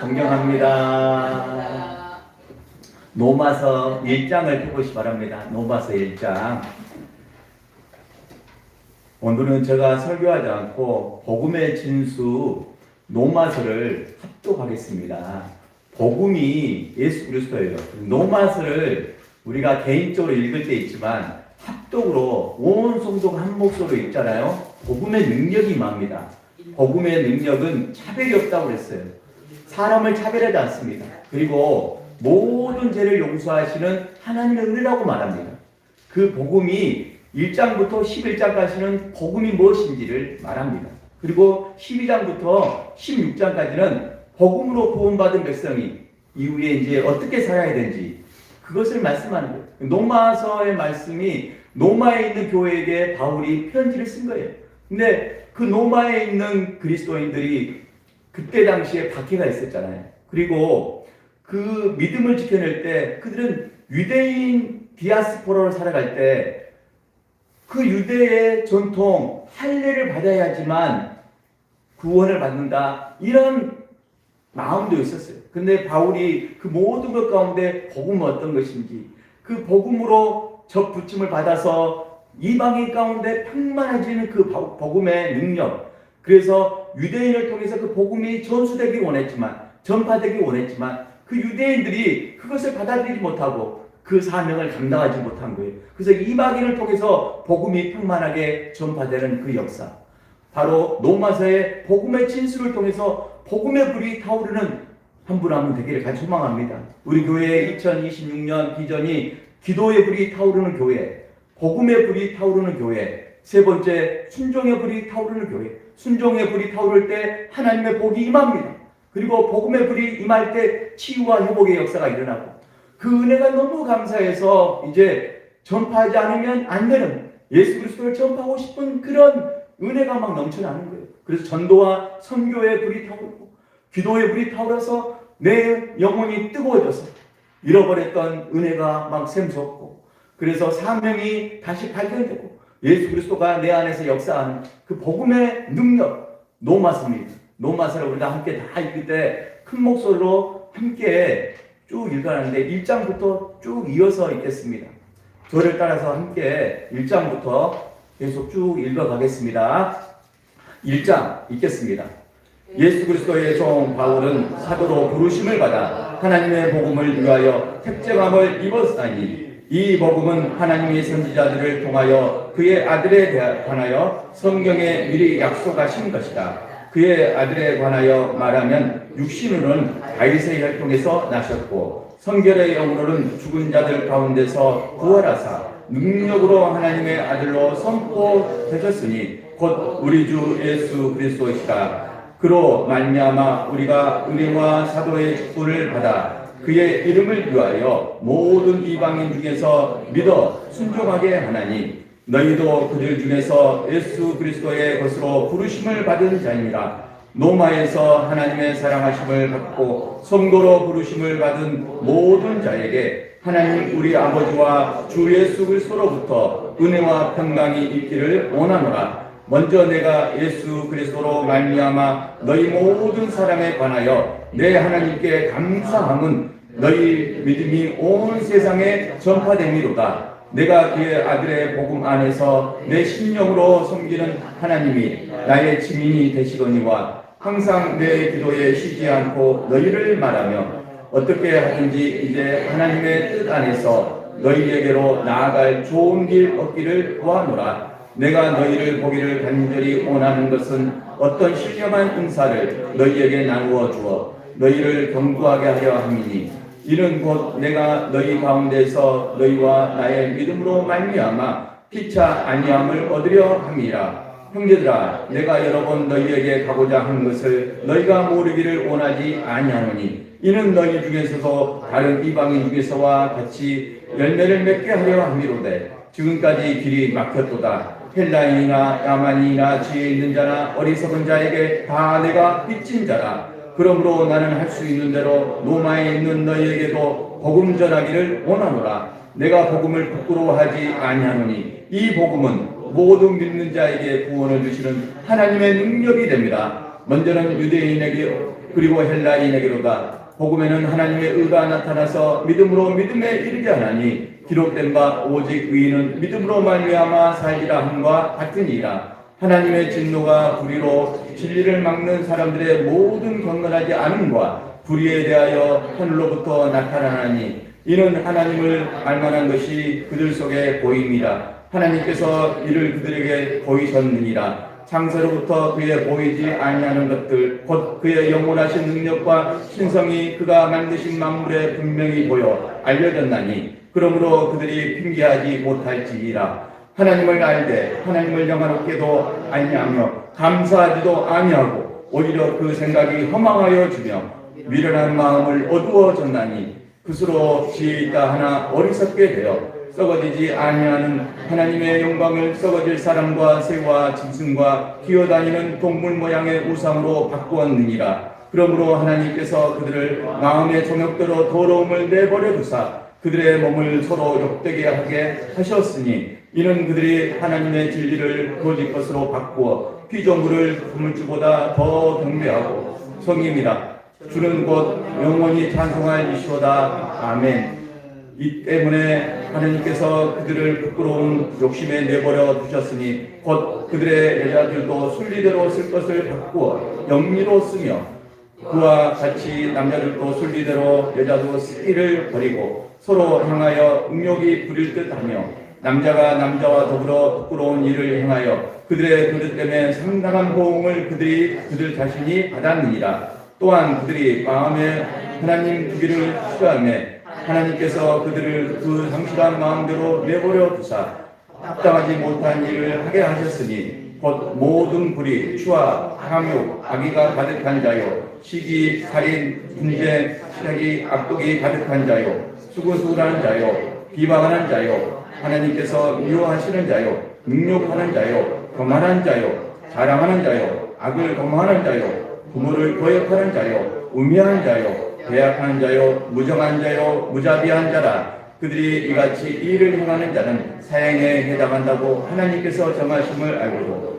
존경합니다. 로마서 1장을 펴보시 바랍니다. 로마서 1장. 오늘은 제가 설교하지 않고 복음의 진수 로마서를 합독하겠습니다. 복음이 예수 그리스도예요. 로마서를 우리가 개인적으로 읽을 때 있지만 합독으로 온 성도가 한 목소리로 읽잖아요. 복음의 능력이 임합니다. 복음의 능력은 차별이 없다고 그랬어요. 사람을 차별하지 않습니다. 그리고 모든 죄를 용서하시는 하나님의 은혜라고 말합니다. 그 복음이 1장부터 11장까지는 복음이 무엇인지를 말합니다. 그리고 12장부터 16장까지는 복음으로 구원받은 백성이 이후에 이제 어떻게 살아야 되는지 그것을 말씀하는 거예요. 로마서의 말씀이 로마에 있는 교회에게 바울이 편지를 쓴 거예요. 근데 그 로마에 있는 그리스도인들이 그때 당시에 박해가 있었잖아요. 그리고 그 믿음을 지켜낼 때 그들은 유대인 디아스포라로 살아갈 때 그 유대의 전통 할례를 받아야지만 구원을 받는다 이런 마음도 있었어요. 근데 바울이 그 모든 것 가운데 복음은 어떤 것인지 그 복음으로 접붙임을 받아서 이방인 가운데 평만해지는 그 복음의 능력, 그래서 유대인을 통해서 그 복음이 전수되기 원했지만 전파되기 원했지만 그 유대인들이 그것을 받아들이지 못하고 그 사명을 감당하지 못한 거예요. 그래서 이방인을 통해서 복음이 평만하게 전파되는 그 역사, 바로 로마서의 복음의 진수를 통해서 복음의 불이 타오르는 한 분 한 분 되기를 간절히 소망합니다. 우리 교회의 2026년 비전이 기도의 불이 타오르는 교회, 복음의 불이 타오르는 교회, 세 번째 순종의 불이 타오르는 교회. 순종의 불이 타오를 때 하나님의 복이 임합니다. 그리고 복음의 불이 임할 때 치유와 회복의 역사가 일어나고 그 은혜가 너무 감사해서 이제 전파하지 않으면 안 되는 예수 그리스도를 전파하고 싶은 그런 은혜가 막 넘쳐나는 거예요. 그래서 전도와 선교의 불이 타오르고 기도의 불이 타오르서 내 영혼이 뜨거워져서 잃어버렸던 은혜가 막 샘솟고 그래서 사명이 다시 발견되고 예수 그리스도가 내 안에서 역사하는 그 복음의 능력, 로마서입니다. 로마서를 우리가 함께 다 읽을 때 큰 목소리로 함께 쭉 읽어가는데 1장부터 쭉 이어서 읽겠습니다. 저를 따라서 함께 1장부터 계속 쭉 읽어가겠습니다. 1장 읽겠습니다. 예수 그리스도의 종 바울은 사도로 부르심을 받아 하나님의 복음을 위하여 택정함을 입었으니 이 복음은 하나님의 선지자들을 통하여 그의 아들에 관하여 성경에 미리 약속하신 것이다. 그의 아들에 관하여 말하면 육신으로는 다윗의 혈통에서 나셨고 성결의 영으로는 죽은 자들 가운데서 부활하사 능력으로 하나님의 아들로 선포되셨으니 곧 우리 주 예수 그리스도이시다. 그로 말미암아 우리가 은혜와 사도의 직분을 받아 그의 이름을 위하여 모든 이방인 중에서 믿어 순종하게 하나니 너희도 그들 중에서 예수 그리스도의 것으로 부르심을 받은 자이니라. 로마에서 하나님의 사랑하심을 받고 성도로 부르심을 받은 모든 자에게 하나님 우리 아버지와 주 예수 그리스도로부터 은혜와 평강이 있기를 원하노라. 먼저 내가 예수 그리스도로 말미암아 너희 모든 사람에 관하여 내 하나님께 감사함은 너희 믿음이 온 세상에 전파됨이로다. 내가 그의 아들의 복음 안에서 내 심령으로 섬기는 하나님이 나의 증인이 되시거니와 항상 내 기도에 쉬지 않고 너희를 말하며 어떻게 하든지 이제 하나님의 뜻 안에서 너희에게로 나아갈 좋은 길 얻기를 구하노라. 내가 너희를 보기를 간절히 원하는 것은 어떤 신령한 은사를 너희에게 나누어 주어 너희를 견고하게 하려 함이니 이는 곧 내가 너희 가운데서 너희와 나의 믿음으로 말미암아 피차 아니함을 얻으려 함이라. 형제들아, 내가 여러 번 너희에게 가고자 한 것을 너희가 모르기를 원하지 아니하노니 이는 너희 중에서도 다른 이방인 중에서와 같이 열매를 맺게 하려 함이로되 지금까지 길이 막혔도다. 헬라인이나 야만인이나 지혜 있는 자나 어리석은 자에게 다 내가 빚진 자라. 그러므로 나는 할 수 있는 대로 로마에 있는 너희에게도 복음 전하기를 원하노라. 내가 복음을 부끄러워하지 아니하노니 이 복음은 모든 믿는 자에게 구원을 주시는 하나님의 능력이 됩니다. 먼저는 그리고 헬라인에게로다. 복음에는 하나님의 의가 나타나서 믿음으로 믿음에 이르게 하나니 기록된 바 오직 의인은 믿음으로 말미암아 살리라 함과 같으니라. 하나님의 진노가 불의로 진리를 막는 사람들의 모든 경건하지 않음과 불의에 대하여 하늘로부터 나타나나니 이는 하나님을 알만한 것이 그들 속에 보임이라. 하나님께서 이를 그들에게 보이셨느니라. 창세로부터 그의 보이지 아니하는 것들 곧 그의 영원하신 능력과 신성이 그가 만드신 만물에 분명히 보여 알려졌나니 그러므로 그들이 핑계하지 못할지니라. 하나님을 알되 하나님을 영화롭게도 아니하며 감사하지도 아니하고 오히려 그 생각이 허망하여 주며 미련한 마음을 어두워졌나니 그스로 지혜 있다 하나 어리석게 되어 썩어지지 아니하는 하나님의 영광을 썩어질 사람과 새와 짐승과 기어다니는 동물 모양의 우상으로 바꾸었느니라. 그러므로 하나님께서 그들을 마음의 정욕대로 더러움을 내버려 두사 그들의 몸을 서로 욕되게 하게 하셨으니 이는 그들이 하나님의 진리를 거짓 것으로 바꾸어 피조물을 그물주보다 더 경배하고 성임이라. 주는 곧 영원히 찬송할 이시로다. 아멘. 이 때문에 하나님께서 그들을 부끄러운 욕심에 내버려 두셨으니 곧 그들의 여자들도 순리대로 쓸 것을 바꾸어 영리로 쓰며 그와 같이 남자들도 순리대로 여자도 쓰기를 버리고 서로 향하여 음욕이 부릴 듯하며 남자가 남자와 더불어 부끄러운 일을 행하여 그들의 그릇 때문에 상당한 보응을 그들 자신이 받았느니라. 또한 그들이 마음에 하나님 두기를 싫어하며 하나님께서 그들을 그 상실한 마음대로 내버려 두사 합당하지 못한 일을 하게 하셨으니 곧 모든 불의, 추와, 탐욕, 악의가 가득한 자요 시기, 살인, 분쟁, 시기, 악독이 가득한 자요 수고수고하는 자요 비방하는 자요 하나님께서 미워하시는 자요 능욕하는 자요 거만한 자요 자랑하는 자요 악을 거만하는 자요 부모를 거역하는 자요 우매한 자요 배약한 자요 무정한 자요 무자비한 자라. 그들이 이같이 일을 행하는 자는 사형에 해당한다고 하나님께서 정하심을 알고도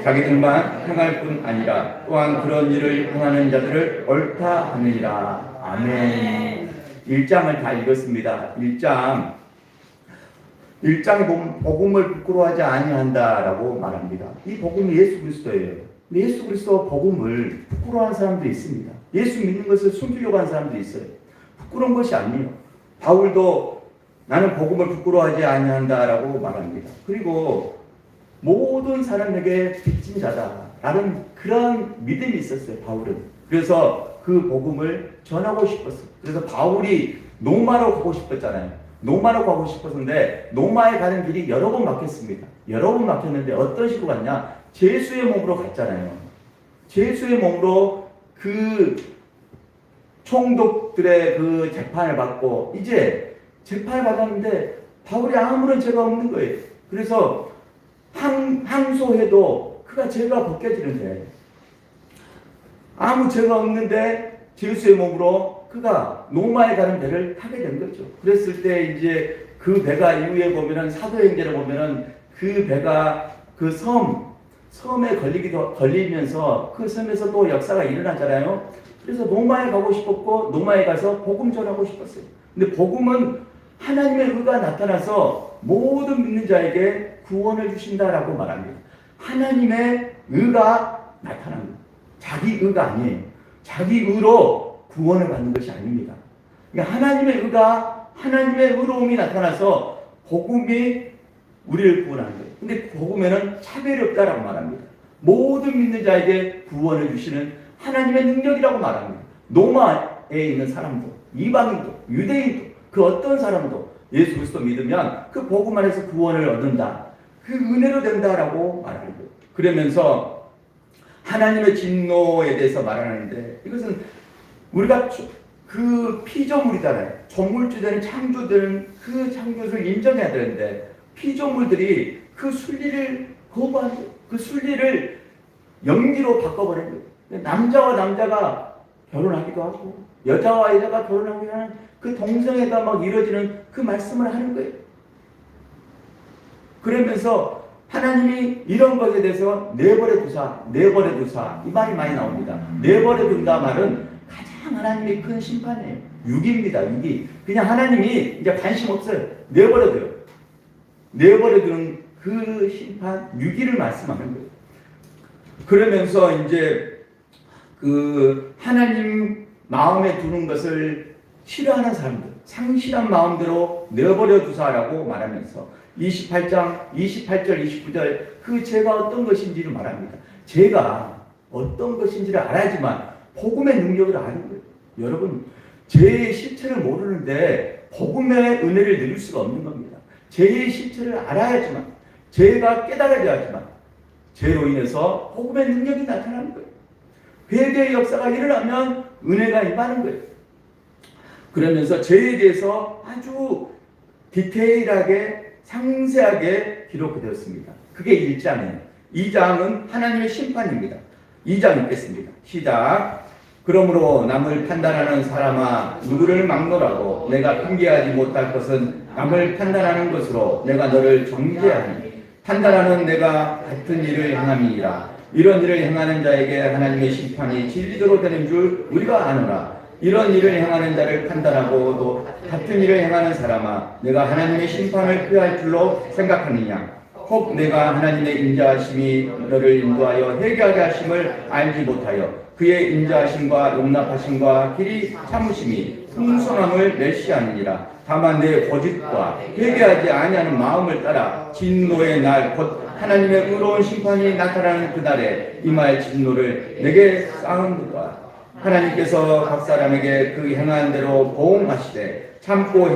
자기들만 행할 뿐 아니라 또한 그런 일을 행하는 자들을 옳다 하느니라. 아멘. 1장을 다 읽었습니다. 1장에 보면 복음을 부끄러워하지 아니한다라고 말합니다. 이 복음이 예수 그리스도예요. 예수 그리스도 복음을 부끄러워하는 사람들이 있습니다. 예수 믿는 것을 숨기려고 하는 사람들이 있어요. 부끄러운 것이 아니에요. 바울도 나는 복음을 부끄러워하지 아니한다라고 말합니다. 그리고 모든 사람에게 빚진 자다라는 그런 믿음이 있었어요. 바울은. 그래서 그 복음을 전하고 싶었어요. 그래서 바울이 노마로 가고 싶었잖아요. 노마로 가고 싶었는데 노마에 가는 길이 여러 번 막혔습니다. 여러 번 막혔는데 어떤 식으로 갔냐? 제수의 몸으로 갔잖아요. 제수의 몸으로 그 총독들의 그 재판을 받고 이제 재판을 받았는데 바울이 아무런 죄가 없는 거예요. 그래서 항소해도 그가 죄가 벗겨지는데 아무 죄가 없는데 제수의 몸으로 그가 노마에 가는 배를 타게 된 거죠. 그랬을 때 이제 그 배가 이후에 보면은 사도행전에 보면은 그 배가 그 섬에 걸리면서 그 섬에서 또 역사가 일어나잖아요. 그래서 노마에 가고 싶었고 노마에 가서 복음 전하고 싶었어요. 근데 복음은 하나님의 의가 나타나서 모든 믿는 자에게 구원을 주신다라고 말합니다. 하나님의 의가 나타난 거예요. 자기 의가 아니에요. 자기 의로 구원을 받는 것이 아닙니다. 그러니까 하나님의 의로움이 나타나서 복음이 우리를 구원하는 거예요. 근데 복음에는 차별이 없다라고 말합니다. 모든 믿는 자에게 구원을 주시는 하나님의 능력이라고 말합니다. 노마에 있는 사람도, 이방인도, 유대인도, 그 어떤 사람도 예수 그리스도 믿으면 그 복음 안에서 구원을 얻는다. 그 은혜로 된다라고 말하는 거예요. 그러면서 하나님의 진노에 대해서 말하는데 이것은 우리가 그 피조물이잖아요. 조물주되는 창조되는 그 창조를 인정해야 되는데 피조물들이 그 순리를 거부한 거예요. 그 순리를 연기로 바꿔버린 거예요. 남자와 남자가 결혼하기도 하고 여자와 여자가 결혼하기도 하는 그 동성애가 막 이루어지는 그 말씀을 하는 거예요. 그러면서 하나님이 이런 것에 대해서 내버려 두사, 내버려 두사 이 말이 많이 나옵니다. 내버려 둔다 말은 가장 하나님의 큰 심판이에요. 유기입니다. 유기. 그냥 하나님이 이제 관심 없어요. 내버려 둬요. 내버려 두는 그 심판, 유기를 말씀하는 거예요. 그러면서 이제 그 하나님 마음에 두는 것을 싫어하는 사람들, 상실한 마음대로 내버려 두사라고 말하면서 28장 28절 29절 그 죄가 어떤 것인지를 말합니다. 죄가 어떤 것인지를 알아야지만 복음의 능력을 아는 거예요. 여러분, 죄의 실체를 모르는데 복음의 은혜를 누릴 수가 없는 겁니다. 죄의 실체를 알아야지만, 죄가 깨달아져야지만 죄로 인해서 복음의 능력이 나타나는 거예요. 회개의 역사가 일어나면 은혜가 임하는 거예요. 그러면서 죄에 대해서 아주 디테일하게 상세하게 기록되었습니다. 그게 1장이에요. 2장은 하나님의 심판입니다. 2장 읽겠습니다. 시작. 그러므로 남을 판단하는 사람아 누구를 막노라고 내가 핑계하지 못할 것은 남을 판단하는 것으로 내가 너를 정죄하니 판단하는 내가 같은 일을 행함이니라. 이런 일을 행하는 자에게 하나님의 심판이 진리대로 되는 줄 우리가 아노라. 이런 일을 행하는 자를 판단하고도 같은 일을 행하는 사람아 내가 하나님의 심판을 피할 줄로 생각하느냐. 혹 내가 하나님의 인자하심이 너를 인도하여 회개하게 하심을 알지 못하여 그의 인자하심과 용납하심과 길이 참으심이 풍성함을 멸시하느니라. 다만 내 거짓과 회개하지 아니하는 마음을 따라 진노의 날 곧 하나님의 의로운 심판이 나타나는 그날에 임할 진노를 내게 쌓은도다. 하나님께서 각 사람에게 그 행한 대로 보응하시되 참고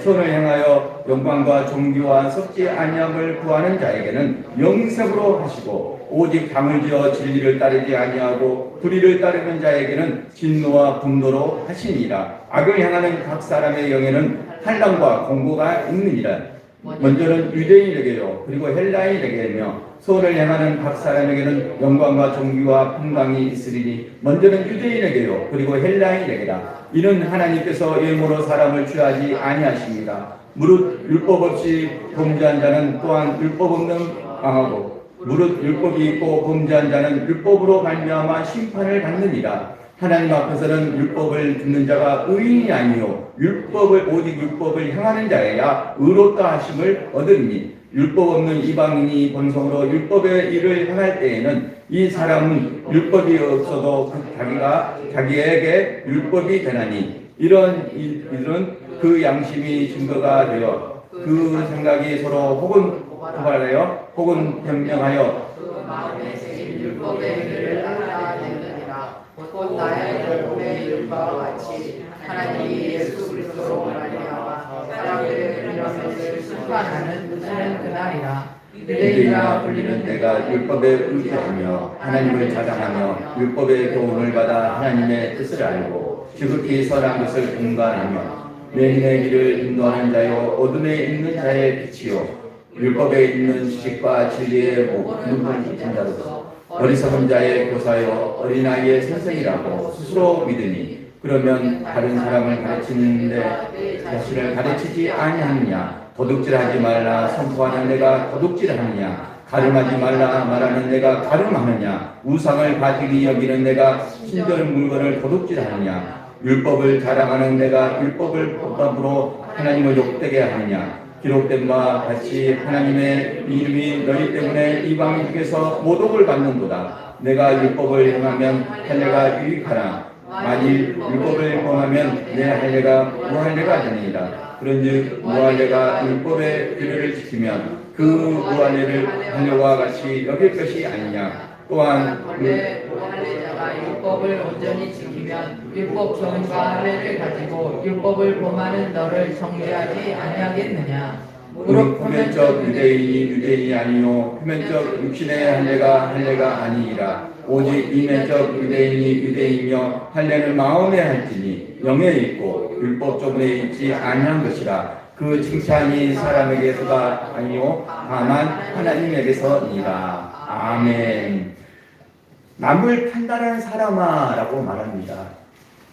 선을 행하여 영광과 존귀와 섞지 아니함을 구하는 자에게는 영생으로 하시고 오직 담을 지어 진리를 따르지 아니하고 불의를 따르는 자에게는 진노와 분노로 하시니라. 악을 향하는 각 사람의 영에는 환난과 공고가 있느니라. 먼저는 유대인에게요 그리고 헬라인에게며 선을 행하는 각 사람에게는 영광과 존귀와 평강이 있으리니 먼저는 유대인에게요 그리고 헬라인에게라. 이는 하나님께서 예물로 사람을 취하지 아니하십니다. 무릇 율법 없이 범죄한 자는 또한 율법 없는 망하고 무릇 율법이 있고 범죄한 자는 율법으로 말미암아 심판을 받느니라. 하나님 앞에서는 율법을 듣는 자가 의인이 아니요 율법을 오직 율법을 행하는 자여야 의롭다 하심을 얻으리니 율법 없는 이방인이 본성으로 율법의 일을 행할 때에는 이 사람은 율법이 없어도 자기가 자기에게 율법이 되나니 이런 일은 그 양심이 증거가 되어 그 생각이 서로 혹은 고발하여 혹은 변명하여 그 마음에 새긴 율법의 일을 알아내느니라. 곧 나의 율법의 일과 같이 하나님이 예수 그리스도로 말미암아 사람들의 그러면을 심판하는 그날이라. 유대인이라 불리는 내가 율법에 의지하며 하나님을 자랑하며 율법의 도움을 받아 하나님의 뜻을 알고 지극히 선한 것을 공간하며 맹인의 길을 인도하는 자요 어둠에 있는 자의 빛이요 율법에 있는 지식과 진리의 눈을 붙인 자로서 어리석은 자의 교사요 어린아이의 선생이라고 스스로 믿으니 그러면 다른 사람을 가르치는데 자신을 가르치지 아니하느냐. 도둑질하지 말라 선포하는 내가 도둑질하느냐. 가늠하지 말라 말하는 내가 가늠하느냐. 우상을 가지기 여기는 내가 신전의 물건을 도둑질하느냐. 율법을 자랑하는 내가 율법을 법으로 하나님을 욕되게 하느냐. 기록된 바와 같이 하나님의 이름이 너희 때문에 이방인 중에서 모독을 받는도다. 내가 율법을 행하면 할례가 유익하나 만일 율법을 범하면 내 할례가 무할례가 되니이다. 그런즉 무할례가 율법의 규례를 지키면 그 무할례를 할례와 같이 여길 것이 아니냐. 또한 원래 무할례자가 율법을 온전히 지키면 율법 정과 할례를 가지고 율법을 범하는 너를 정죄하지 아니하겠느냐. 무릇 표면적 유대인이 아니요 표면적 육신의 할례가 아니니라. 오직 이면적 유대인이 유대인이며 할례는 마음에 할지니 영에 있고 율법 조문에 있지 아니한 것이라. 그 칭찬이 사람에게서가 아니요 다만 하나님에게서니라. 아멘. 남을 판단하는 사람아라고 말합니다.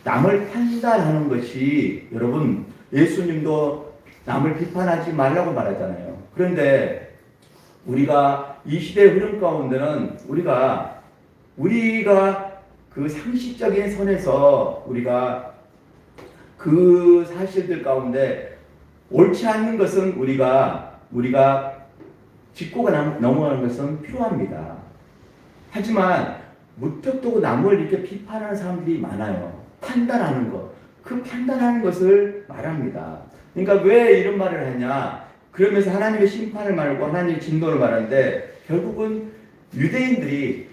남을 판단하는 것이 여러분 예수님도 남을 비판하지 말라고 말하잖아요. 그런데 우리가 이 시대의 흐름 가운데는 우리가 그 상식적인 선에서 우리가 그 사실들 가운데 옳지 않는 것은 우리가 짚고 넘어가는 것은 필요합니다. 하지만 무턱대고 남을 이렇게 비판하는 사람들이 많아요. 판단하는 것. 그 판단하는 것을 말합니다. 그러니까 왜 이런 말을 하냐? 그러면서 하나님의 심판을 말하고 하나님의 진노를 말하는데 결국은 유대인들이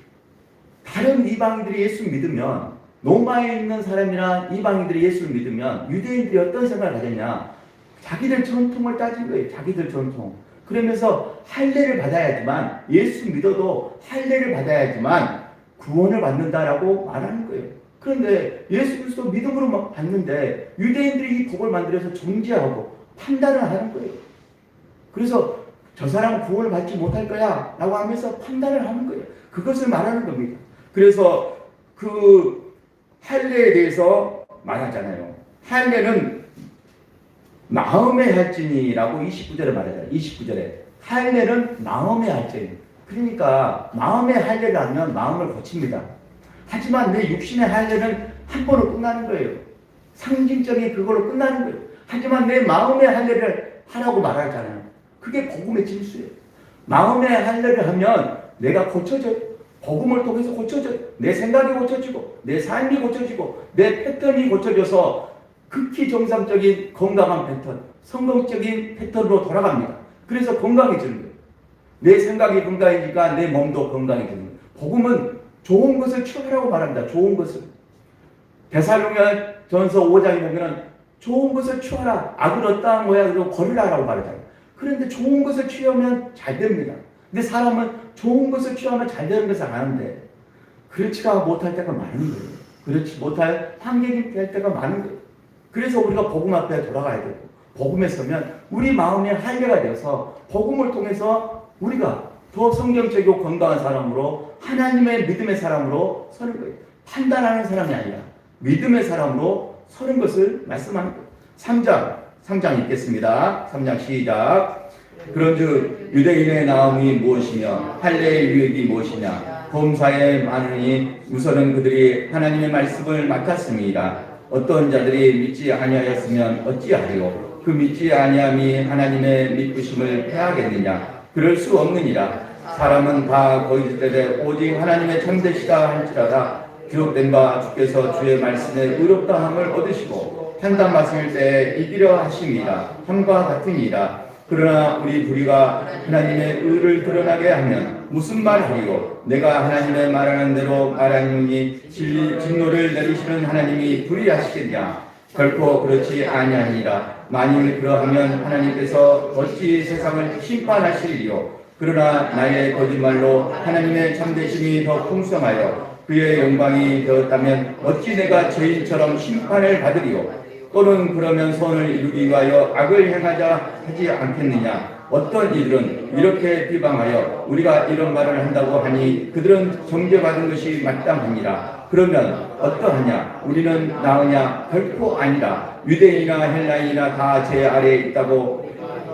다른 이방인들이 예수 믿으면 로마에 있는 사람이나 이방인들이 예수를 믿으면 유대인들이 어떤 생각을 가졌냐? 자기들 전통을 따진 거예요. 자기들 전통. 그러면서 할례를 받아야지만 예수 믿어도 할례를 받아야지만 구원을 받는다라고 말하는 거예요. 그런데 예수 그리스도 믿음으로 받는데 유대인들이 이 복을 만들어서 정죄하고 판단을 하는 거예요. 그래서 저 사람은 구원을 받지 못할 거야 라고 하면서 판단을 하는 거예요. 그것을 말하는 겁니다. 그래서 그 할례에 대해서 말하잖아요. 할례는 마음의 할진이라고 29절에 말하잖아요. 29절에 할례는 마음의 할진. 그러니까 마음의 할례를 하면 마음을 고칩니다. 하지만 내 육신의 할례는 한 번으로 끝나는 거예요. 상징적인 그걸로 끝나는 거예요. 하지만 내 마음의 할례를 하라고 말하잖아요. 그게 복음의 진수예요. 마음의 할례를 하면 내가 고쳐져요. 복음을 통해서 고쳐져요. 내 생각이 고쳐지고 내 삶이 고쳐지고 내 패턴이 고쳐져서 극히 정상적인 건강한 패턴, 성공적인 패턴으로 돌아갑니다. 그래서 건강해지는 거예요. 내 생각이 건강해지니까 내 몸도 건강해지는 거예요. 복음은 좋은 것을 취하라고 말합니다. 좋은 것을. 데살로니가전서 5장에 보면 좋은 것을 취하라. 악을 어떠한 모양으로 거르라라고 말하잖아요. 그런데 좋은 것을 취하면 잘 됩니다. 근데 사람은 좋은 것을 취하면 잘 되는 것을 아는데 그렇지가 못할 때가 많은 거예요. 그렇지 못할 환경이 될 때가 많은 거예요. 그래서 우리가 복음 앞에 돌아가야 되고 복음에 서면 우리 마음의 할례가 되어서 복음을 통해서 우리가 더 성경적이고 건강한 사람으로 하나님의 믿음의 사람으로 서는 거예요. 판단하는 사람이 아니라 믿음의 사람으로 서는 것을 말씀하는 거예요. 3장 읽겠습니다. 3장 시작. 그런즉 유대인의 나음이 무엇이며 할례의 유익이 무엇이냐? 범사에 많으니 우선은 그들이 하나님의 말씀을 맡았습니다. 어떤 자들이 믿지 아니하였으면 어찌하리요? 그 믿지 아니함이 하나님의 믿으심을 패하겠느냐? 그럴 수 없느니라. 사람은 다 거짓되되 오직 하나님의 참되시다 할지라다. 기록된 바 주께서 주의 말씀에 의롭다함을 얻으시고 판단받을 때에 이기려 하심이라. 함과 같으니라. 그러나 우리 불의가 하나님의 의를 드러나게 하면 무슨 말하리요? 내가 하나님의 말하는 대로 말하노니 진노를 내리시는 하나님이 불의하시겠냐? 결코 그렇지 아니하니라. 만일 그러하면 하나님께서 어찌 세상을 심판하시리요? 그러나 나의 거짓말로 하나님의 참되심이 더 풍성하여 그의 영광이 되었다면 어찌 내가 죄인처럼 심판을 받으리요? 또는 그러면 선을 이루기 위하여 악을 행하자 하지 않겠느냐? 어떤 이들은 이렇게 비방하여 우리가 이런 말을 한다고 하니 그들은 정죄받은 것이 마땅하니라. 그러면 어떠하냐? 우리는 나으냐? 결코 아니라. 유대인이나 헬라인이나 다 제 아래에 있다고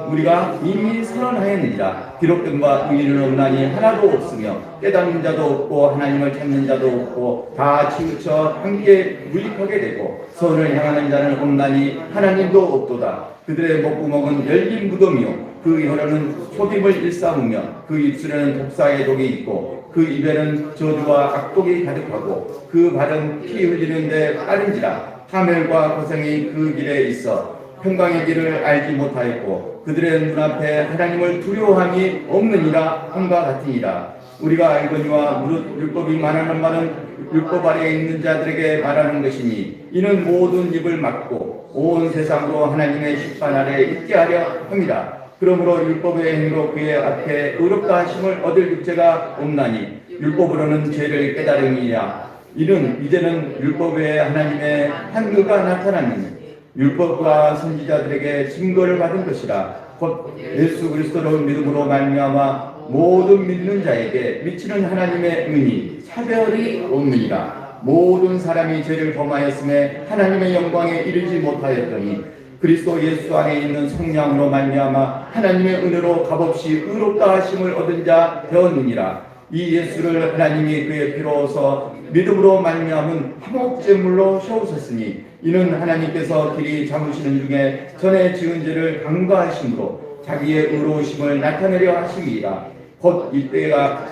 우리가 이미 선언하였느니라. 기록된 바 의인은 없나니 하나도 없으며 깨닫는 자도 없고 하나님을 찾는 자도 없고 다 치우쳐 함께 무익하게 되고 선을 향하는 자는 없나니 하나님도 없도다. 그들의 목구멍은 열린 무덤이요 그 혀로는 소빔을 일삼으며 그 입술에는 독사의 독이 있고 그 입에는 저주와 악독이 가득하고 그 발은 피 흘리는데 빠른지라. 하멜과 고생이 그 길에 있어 평강의 길을 알지 못하였고 그들의 눈앞에 하나님을 두려워함이 없느니라. 함과 같으니라. 우리가 알거니와 무릇 율법이 말하는 말은 율법 아래에 있는 자들에게 말하는 것이니 이는 모든 입을 막고 온 세상으로 하나님의 심판 아래에 있게 하려 합니다. 그러므로 율법의 행위로 그의 앞에 의롭다 하심을 얻을 육체가 없나니 율법으로는 죄를 깨달으니라. 이는 이제는 율법 외에 하나님의 한 의가 나타났느니 율법과 선지자들에게 증거를 받은 것이라. 곧 예수 그리스도를 믿음으로 말미암아 모든 믿는 자에게 미치는 하나님의 은이 차별이 없느니라. 모든 사람이 죄를 범하였음에 하나님의 영광에 이르지 못하였더니 그리스도 예수 안에 있는 성령으로 말미암아 하나님의 은혜로 값없이 의롭다 하심을 얻은 자 되었느니라. 이 예수를 하나님이 그의 피로서 믿음으로 말미암은 화목제물로 세우셨으니 이는 하나님께서 길이 잡으시는 중에 전에 지은 죄를 간과하심으로 자기의 의로우심을 나타내려 하심이라. 곧 이때가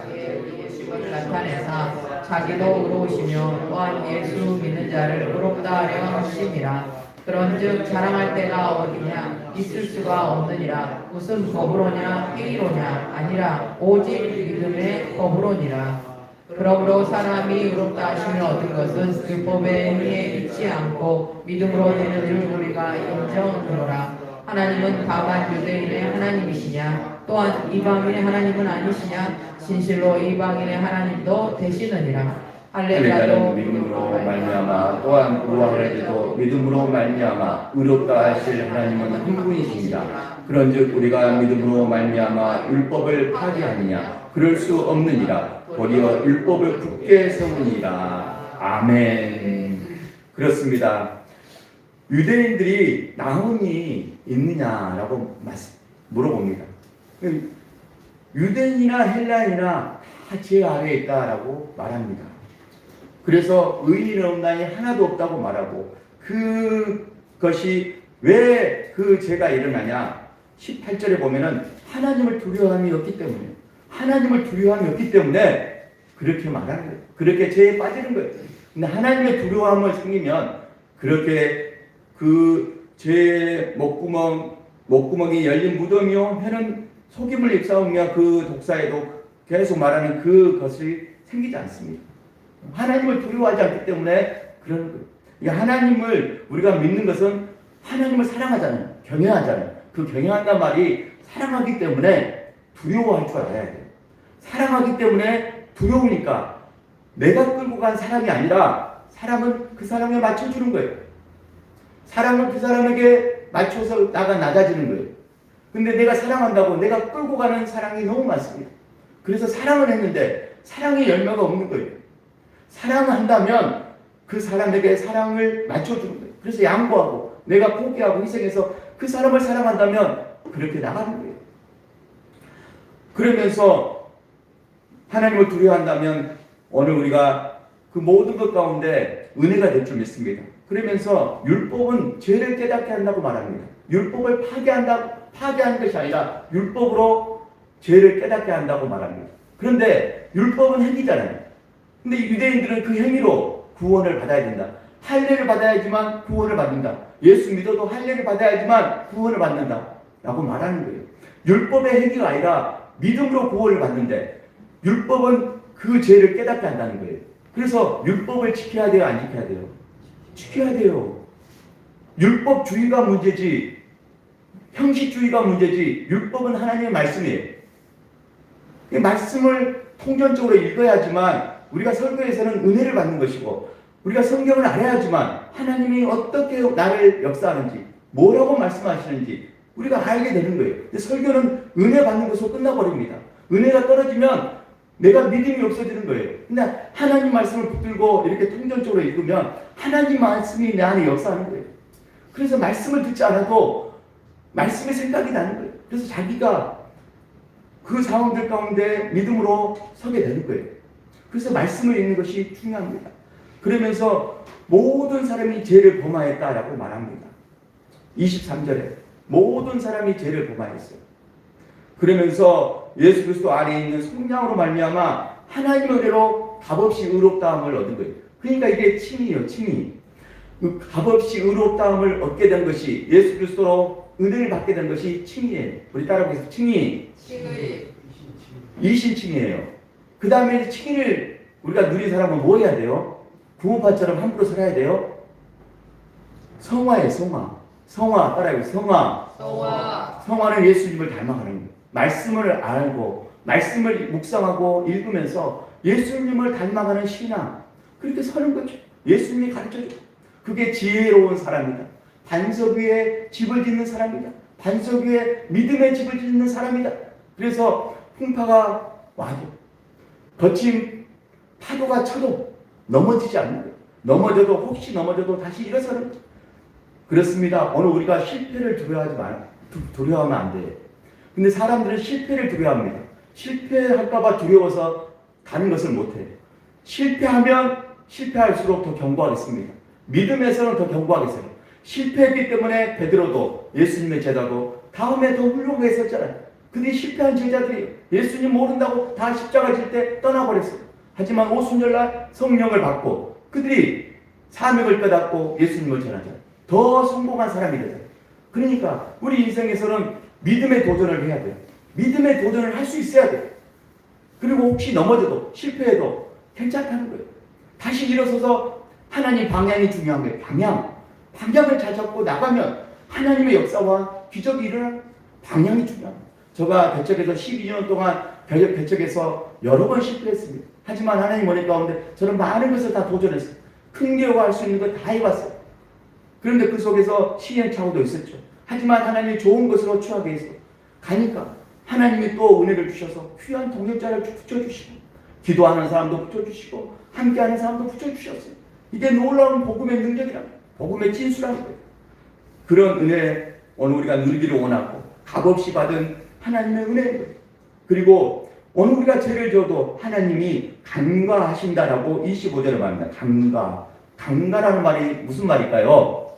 나타내사 자기도 의로우시며 또한 예수 믿는 자를 의롭다 하려 하심이라. 그런즉 자랑할 때가 어디냐 있을 수가 없느니라. 무슨 법으로냐 행위로냐 아니라 오직 믿음의 법으로니라. 그러므로 사람이 의롭다 하심을 얻은 것은 율법의 행위에 있지 않고 믿음으로 되는 줄 우리가 인정하노라. 하나님은 다만 유대인의 하나님이시냐 또한 이방인의 하나님은 아니시냐. 진실로 이방인의 하나님도 되시느니라. 할례자는 믿음으로 말미암아 또한 구원 할례도 믿음으로 말미암아 의롭다 하실 하나님은 한 분이십니다. 그런즉 우리가 믿음으로 말미암아 율법을 파괴하느냐 그럴 수 없느니라. 도리어 율법을 굳게 세우니라. 아멘. 그렇습니다. 유대인들이 나음이 있느냐라고 물어봅니다. 유대인이나 헬라인이나 다 제 아래에 있다라고 말합니다. 그래서 의인은 없나니 하나도 없다고 말하고, 그것이 왜 그 죄가 일어나냐? 18절에 보면은 하나님을 두려워함이 없기 때문에, 하나님을 두려워함이 없기 때문에 그렇게 말하는 거예요. 그렇게 죄에 빠지는 거예요. 근데 하나님의 두려움을 생기면 그렇게 그 죄의 목구멍이 열린 무덤이요 해는 속임을 입사오며 그 독사에도 계속 말하는 그것이 생기지 않습니다. 하나님을 두려워하지 않기 때문에 그러는 거예요. 그러니까 하나님을 우리가 믿는 것은 하나님을 사랑하잖아요. 경외하잖아요. 그 경외한다는 말이 사랑하기 때문에 두려워할 줄 알아야 돼요. 사랑하기 때문에 두려우니까 내가 끌고 간 사람이 아니라 사람은 그 사람에 맞춰주는 거예요. 사람은 그 사람에게 맞춰서 나가 낮아지는 거예요. 근데 내가 사랑한다고 내가 끌고 가는 사랑이 너무 많습니다. 그래서 사랑을 했는데 사랑의 열매가 없는 거예요. 사랑한다면 그 사람에게 사랑을 맞춰주는 거예요. 그래서 양보하고 내가 포기하고 희생해서 그 사람을 사랑한다면 그렇게 나가는 거예요. 그러면서 하나님을 두려워한다면 오늘 우리가 그 모든 것 가운데 은혜가 될 줄 믿습니다. 그러면서 율법은 죄를 깨닫게 한다고 말합니다. 율법을 파괴하는 것이 아니라 율법으로 죄를 깨닫게 한다고 말합니다. 그런데 율법은 행위잖아요. 근데 유대인들은 그 행위로 구원을 받아야 된다. 할례를 받아야지만 구원을 받는다. 예수 믿어도 할례를 받아야지만 구원을 받는다 라고 말하는 거예요. 율법의 행위가 아니라 믿음으로 구원을 받는데 율법은 그 죄를 깨닫게 한다는 거예요. 그래서 율법을 지켜야 돼요? 안 지켜야 돼요? 지켜야 돼요. 율법주의가 문제지 형식주의가 문제지 율법은 하나님의 말씀이에요. 이 말씀을 통전적으로 읽어야지만 우리가 설교에서는 은혜를 받는 것이고 우리가 성경을 알아야지만 하나님이 어떻게 나를 역사하는지 뭐라고 말씀하시는지 우리가 알게 되는 거예요. 근데 설교는 은혜 받는 것으로 끝나버립니다. 은혜가 떨어지면 내가 믿음이 없어지는 거예요. 근데 하나님 말씀을 붙들고 이렇게 통전적으로 읽으면 하나님 말씀이 내 안에 역사하는 거예요. 그래서 말씀을 듣지 않아도 말씀의 생각이 나는 거예요. 그래서 자기가 그 상황들 가운데 믿음으로 서게 되는 거예요. 그래서 말씀을 읽는 것이 중요합니다. 그러면서 모든 사람이 죄를 범하였다라고 말합니다. 23절에 모든 사람이 죄를 범하였어요. 그러면서 예수 그리스도 안에 있는 성령으로 말미암아 하나님의 은혜로 값없이 의롭다함을 얻은 거예요. 그러니까 이게 칭의예요. 칭의. 그 값없이 의롭다함을 얻게 된 것이 예수 그리스도로 은혜를 받게 된 것이 칭의예요. 우리 따라보겠습니다. 칭의. 이신칭의예요. 그 다음에 칭의를 우리가 누린 사람은 뭐 해야 돼요? 구원파처럼 함부로 살아야 돼요? 성화예요. 성화 따라해보세요. 성화는 예수님을 닮아가는 거예요. 말씀을 알고 말씀을 묵상하고 읽으면서 예수님을 닮아가는 신앙, 그렇게 서는 거죠. 예수님이 가르쳐줘. 그게 지혜로운 사람이다. 반석 위에 집을 짓는 사람이다. 반석 위에 믿음의 집을 짓는 사람이다. 그래서 풍파가 와도 거친 파도가 쳐도 넘어지지 않는 거예요. 혹시 넘어져도 다시 일어서는 거예요. 그렇습니다. 오늘 우리가 실패를 두려워하면 안 돼요. 근데 사람들은 실패를 두려워합니다. 실패할까봐 두려워서 가는 것을 못해요. 실패하면 실패할수록 더 견고하겠습니다. 믿음에서는 더 견고하겠어요. 실패했기 때문에 베드로도 예수님의 제자도 다음에 더 훌륭하게 섰잖아요. 근데 실패한 제자들이 예수님 모른다고 다 십자가 질 때 떠나버렸어요. 하지만 오순절날 성령을 받고 그들이 사명을 깨닫고 예수님을 전하잖아요. 더 성공한 사람이 되잖아요. 그러니까 우리 인생에서는 믿음의 도전을 해야 돼요. 믿음의 도전을 할 수 있어야 돼요. 그리고 혹시 넘어져도 실패해도 괜찮다는 거예요. 다시 일어서서 하나님 방향이 중요한 거예요. 방향을 잘 잡고 나가면 하나님의 역사와 기적이 일어나는 방향이 중요합니다. 제가 개척에서 12년 동안 개척에서 여러 번 실패했습니다. 하지만 하나님 은혜 가운데 저는 많은 것을 다 도전했어요. 큰 교회가 할 수 있는 걸 다 해봤어요. 그런데 그 속에서 시행착오도 있었죠. 하지만 하나님이 좋은 것으로 취하게 해서 가니까 하나님이 또 은혜를 주셔서 귀한 동역자를 붙여주시고 기도하는 사람도 붙여주시고 함께하는 사람도 붙여주셨어요. 이게 놀라운 복음의 능력이라는 거예요. 복음의 진수라는 거예요. 그런 은혜 오늘 우리가 누리기를 원하고 값없이 받은 하나님의 은혜인 거예요. 그리고 오늘 우리가 죄를 져도 하나님이 간과하신다라고 25절에 말합니다. 간과라는 말이 무슨 말일까요?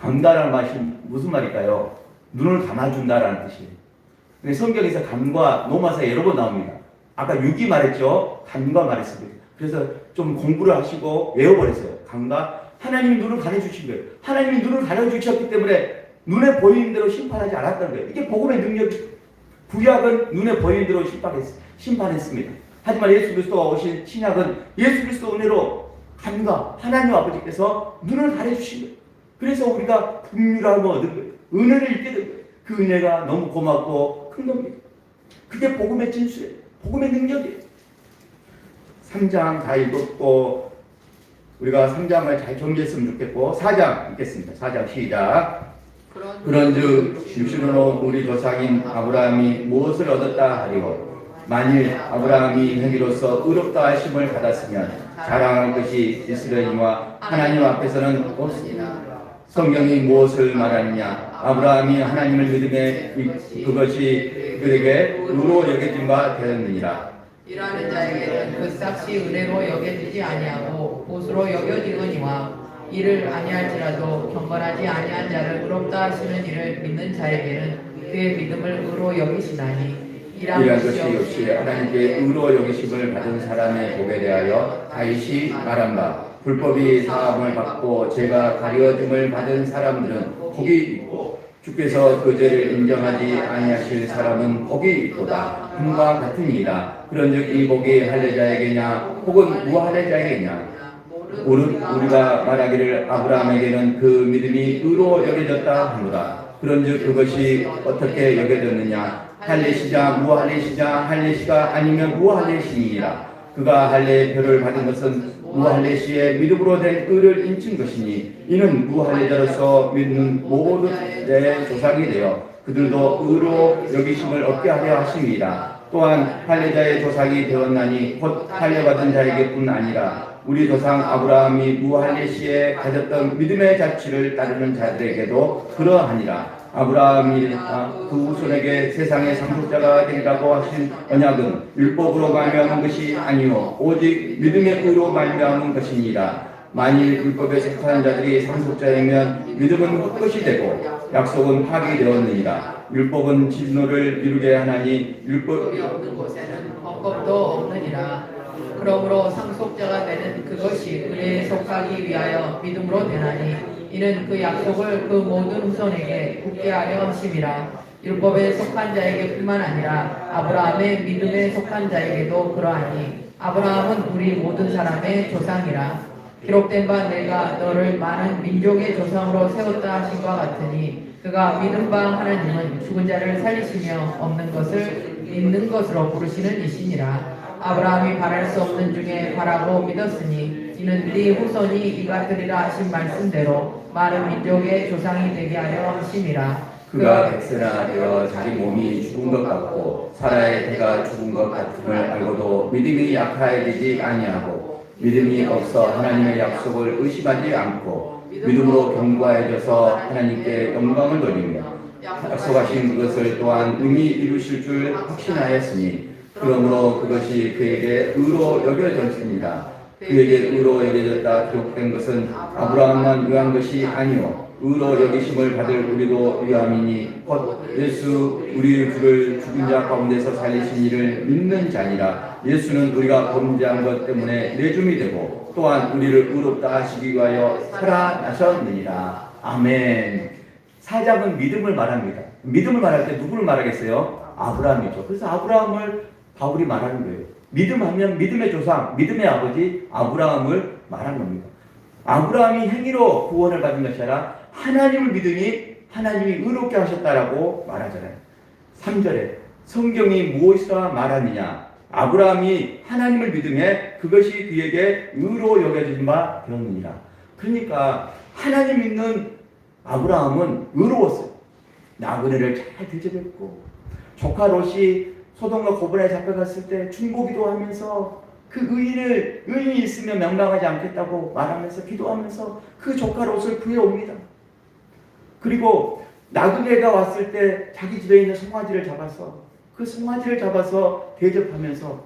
간과라는 말이 무슨 말일까요? 눈을 감아준다라는 뜻이에요. 성경에서 간과 노마서 여러 번 나옵니다. 아까 6이 말했죠? 간과 말했습니다. 그래서 좀 공부를 하시고 외워버렸어요. 간과 하나님이 눈을 가려주신 거예요. 하나님이 눈을 가려주셨기 때문에 눈에 보이는 대로 심판하지 않았다는 거예요. 이게 복음의 능력이에요. 구약은 눈에 보이는 대로 심판했습니다. 하지만 예수 그리스도가 오신 신약은 예수 그리스도 은혜로 간과 하나님 아버지께서 눈을 가려주신 거예요. 그래서 우리가 긍휼함을 얻은 거예요. 은혜를 잊게 된 거예요. 그 은혜가 너무 고맙고 큰 겁니다. 그게 복음의 진수예요. 복음의 능력이에요. 3장 다 읽었고 우리가 3장을 잘 정리했으면 좋겠고 4장 읽겠습니다. 4장 시작. 그런즉 육신으로 우리 조상인 아브라함이 무엇을 얻었다 하리요. 만일 아브라함이 행위로서 의롭다 하심을 받았으면 자랑할 것이 이스라엘과 하나님 앞에서는 없습니다. 성경이 무엇을 말하느냐? 아브라함이 하나님을 믿음에 그것이 그에게 의로 여겨진 바 되었느니라. 일하는 자에게는 그 삭시 은혜로 여겨지지 아니하고 봇으로 여겨지거니와 이를 아니할지라도 경건하지 아니한 자를 의롭다 하시는 이를 믿는 자에게는 그의 믿음을 의로 여기시나니 이러한 것이 없이 하나님께 의로 여기심을 받은 사람의 복에 대하여 다윗이 말한 바 불법이 사함을 받고 죄가 가려짐을 받은 사람들은 복이 있고 주께서 그 죄를 인정하지 아니하실 사람은 복이 있도다. 금과 같으니이다. 그런즉 이 복이 할례자에게냐 혹은 무할례자에게냐 우리가 말하기를 아브라함에게는 그 믿음이 의로 여겨졌다 하노라. 그런즉 그것이 어떻게 여겨졌느냐 할례시자 무할례시자 할례시가 아니면 무할례시니라. 그가 할례의 표를 받은 것은 무할례시의 믿음으로 된 의를 인친 것이니 이는 무할례자로서 믿는 모든 내 조상이 되어 그들도 의로 여기심을 얻게 하려 하심이라. 또한 할례자의 조상이 되었나니 곧 할례받은 자에게뿐 아니라 우리 조상 아브라함이 무할례시에 가졌던 믿음의 자취를 따르는 자들에게도 그러하니라. 아브라함이 그 후손에게 세상의 상속자가 되리라고 하신 언약은 율법으로 말미암은 것이 아니요 오직 믿음의 의로 말미암은 것이니라. 만일 율법에 속한 자들이 상속자이면 믿음은 헛것이 되고 약속은 파기되었느니라. 율법은 진노를 이루게 하나니 율법이 없는 곳에는 헛것도 없느니라. 그러므로 상속자가 되는 그것이 은혜에 속하기 위하여 믿음으로 되나니 이는 그 약속을 그 모든 후손에게 굳게 하려 하심이라. 율법에 속한 자에게뿐만 아니라 아브라함의 믿음에 속한 자에게도 그러하니 아브라함은 우리 모든 사람의 조상이라. 기록된 바 내가 너를 많은 민족의 조상으로 세웠다 하신 것 같으니 그가 믿은 바 하나님은 죽은 자를 살리시며 없는 것을 있는 것으로 부르시는 이시니라. 아브라함이 바랄 수 없는 중에 바라고 믿었으니 이는 네 후손이 이가 되리라 하신 말씀대로 많은 민족의 조상이 되게 하려 하심이라. 그가 백세나 되어 자기 몸이 죽은 것 같고 사라의 태가 죽은 것 같음을 알고도 믿음이 약하여지지 아니하고 믿음이 없어 하나님의 약속을 의심하지 않고 믿음으로 견고해져서 하나님께 영광을 돌리며 약속하신 그것을 또한 능히 이루실 줄 확신하였으니 그러므로 그것이 그에게 의로 여겨졌습니다. 그에게 의로 여겨졌다 기록된 것은 아브라함만 위한 것이 아니요 의로 여기심을 받을 우리도 위함이니 곧 예수 우리 주를 죽은 자 가운데서 살리신 이를 믿는 자니라. 예수는 우리가 범죄한 것 때문에 내줌이 되고 또한 우리를 의롭다 하시기 위하여 살아나셨느니라. 아멘. 사장은 믿음을 말합니다. 믿음을 말할 때 누구를 말하겠어요? 아브라함이죠. 그래서 아브라함을 바울이 말하는 거예요. 믿음하면 믿음의 조상, 믿음의 아버지 아브라함을 말한 겁니다. 아브라함이 행위로 구원을 받은 것이 아니라 하나님을 믿으니 하나님이 의롭게 하셨다라고 말하잖아요. 3절에 성경이 무엇이라 말하느냐? 아브라함이 하나님을 믿음에 그것이 그에게 의로 여겨진 바 되었느니라. 그러니까 하나님 믿는 아브라함은 의로웠어요. 나그네를 잘 대접했고 조카 롯이 소돔과 고모라에 잡혀갔을 때 중보기도 하면서 그 의인이 있으면 명망하지 않겠다고 말하면서 기도하면서 그 조카 롯을 구해옵니다. 그리고 나그네가 왔을 때 자기 집에 있는 송아지를 잡아서 그 송아지를 잡아서 대접하면서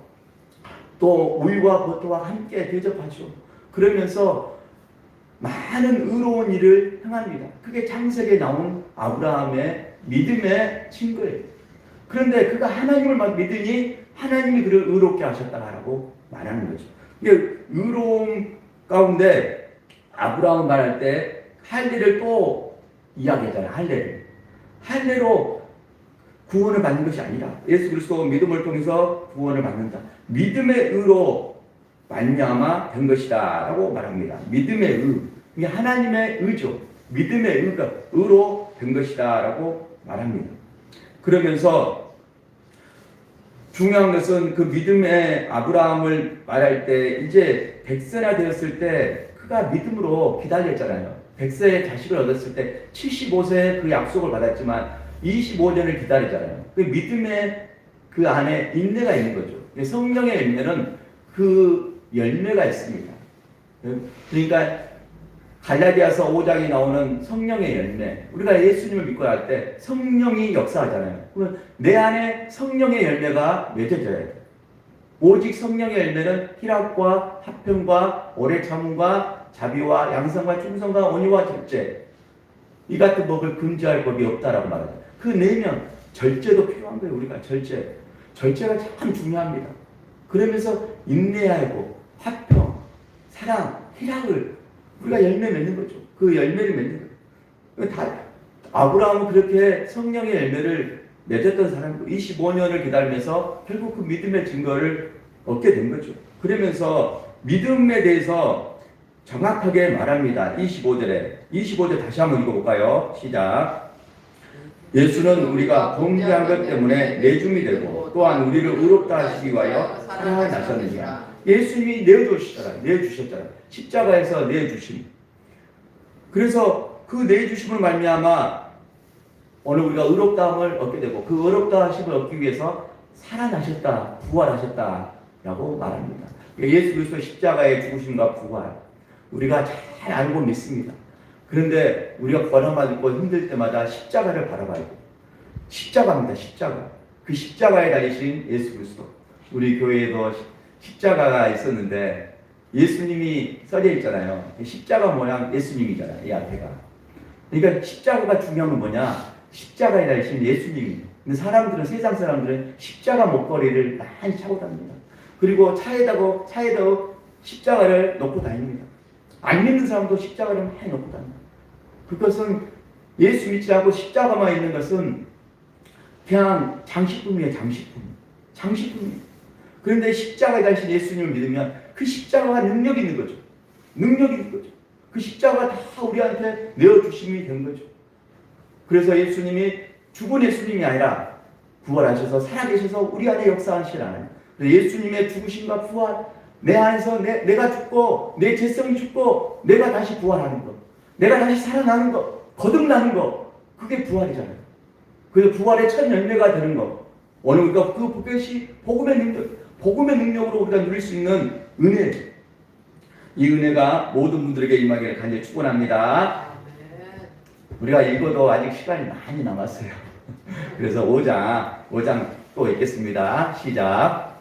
또 우유와 버터와 함께 대접하죠. 그러면서 많은 의로운 일을 행합니다. 그게 창세기에 나온 아브라함의 믿음의 증거예요. 그런데 그가 하나님을 믿으니 하나님이 그를 의롭게 하셨다라고 말하는 거죠. 이게 의로움 가운데 아브라함 말할 때 할례를 또 이야기하잖아요. 할례로 구원을 받는 것이 아니라 예수 그리스도 믿음을 통해서 구원을 받는다. 믿음의 의로 말미암아 된 것이다라고 말합니다. 믿음의 의, 이게 하나님의 의죠. 믿음의 의가 의로 된 것이다라고 말합니다. 그러면서 중요한 것은 그 믿음의 아브라함을 말할 때 이제 100세나 되었을 때 그가 믿음으로 기다렸잖아요. 100세의 자식을 얻었을 때 75세에 그 약속을 받았지만 25년을 기다리잖아요. 그 믿음의 그 안에 인내가 있는 거죠. 성령의 열매는 그 열매가 있습니다. 그러니까 갈라디아서 5장에 나오는 성령의 열매. 우리가 예수님을 믿고 할 때 성령이 역사하잖아요. 그러면 내 안에 성령의 열매가 맺어져야 돼요. 오직 성령의 열매는 희락과 화평과 오래 참음과 자비와 양성과 충성과 온유와 절제. 이 같은 법을 금지할 법이 없다라고 말하죠. 그 내면 절제도 필요한 거예요. 우리가 절제가 참 중요합니다. 그러면서 인내하고 화평, 사랑, 희락을 우리가 열매 맺는 거죠. 그 열매를 맺는 거예요. 아브라함은 그렇게 성령의 열매를 맺었던 사람이고 25년을 기다리면서 결국 그 믿음의 증거를 얻게 된 거죠. 그러면서 믿음에 대해서 정확하게 말합니다. 25절 다시 한번 읽어볼까요? 시작. 예수는 우리가 범죄한 것 때문에 내줌이 되고 또한 우리를 의롭다 하시기 위하여 살아나셨느니라. 예수님이 내어주셨잖아요. 십자가에서 내어주심. 그래서 그 내어주심을 말미암아 오늘 우리가 의롭다함을 얻게 되고 그 의롭다 하심을 얻기 위해서 살아나셨다, 부활하셨다라고 말합니다. 예수 그리스도 십자가의 죽으심과 부활 우리가 잘 알고 믿습니다. 그런데 우리가 고난받고 힘들 때마다 십자가를 바라봐야 돼요. 십자가입니다. 십자가. 그 십자가에 달리신 예수 그리스도. 우리 교회에도 십자가가 있었는데 예수님이 써져 있잖아요. 십자가 모양 예수님이잖아요. 이 앞에가. 그러니까 십자가가 중요한 건 뭐냐? 십자가에 달리신 예수님입니다. 근데 세상 사람들은 십자가 목걸이를 많이 차고 다닙니다. 그리고 차에다가 십자가를 놓고 다닙니다. 안 믿는 사람도 십자가를 많이 놓고 다닙니다. 그것은 예수 믿지 않고 십자가만 있는 것은 그냥 장식품이에요. 장식품이에요. 그런데 십자가에 달리신 예수님을 믿으면 그 십자가가 능력이 있는 거죠. 그 십자가가 다 우리한테 내어주심이 된 거죠. 그래서 예수님이 죽은 예수님이 아니라 부활하셔서 살아계셔서 우리 안에 역사하시는 하나님. 예수님의 죽으심과 부활, 내 안에서 내가 죽고 내 죄성이 죽고 내가 다시 부활하는 것, 내가 다시 살아나는 것, 거듭나는 것, 그게 부활이잖아요. 그래서 부활의 첫 열매가 되는 것. 오늘 우리가 그것이 복음의 능력으로 우리가 누릴 수 있는 은혜. 이 은혜가 모든 분들에게 임하기를 간절히 축원합니다. 우리가 읽어도 아직 시간이 많이 남았어요. 그래서 5장 또 읽겠습니다. 시작.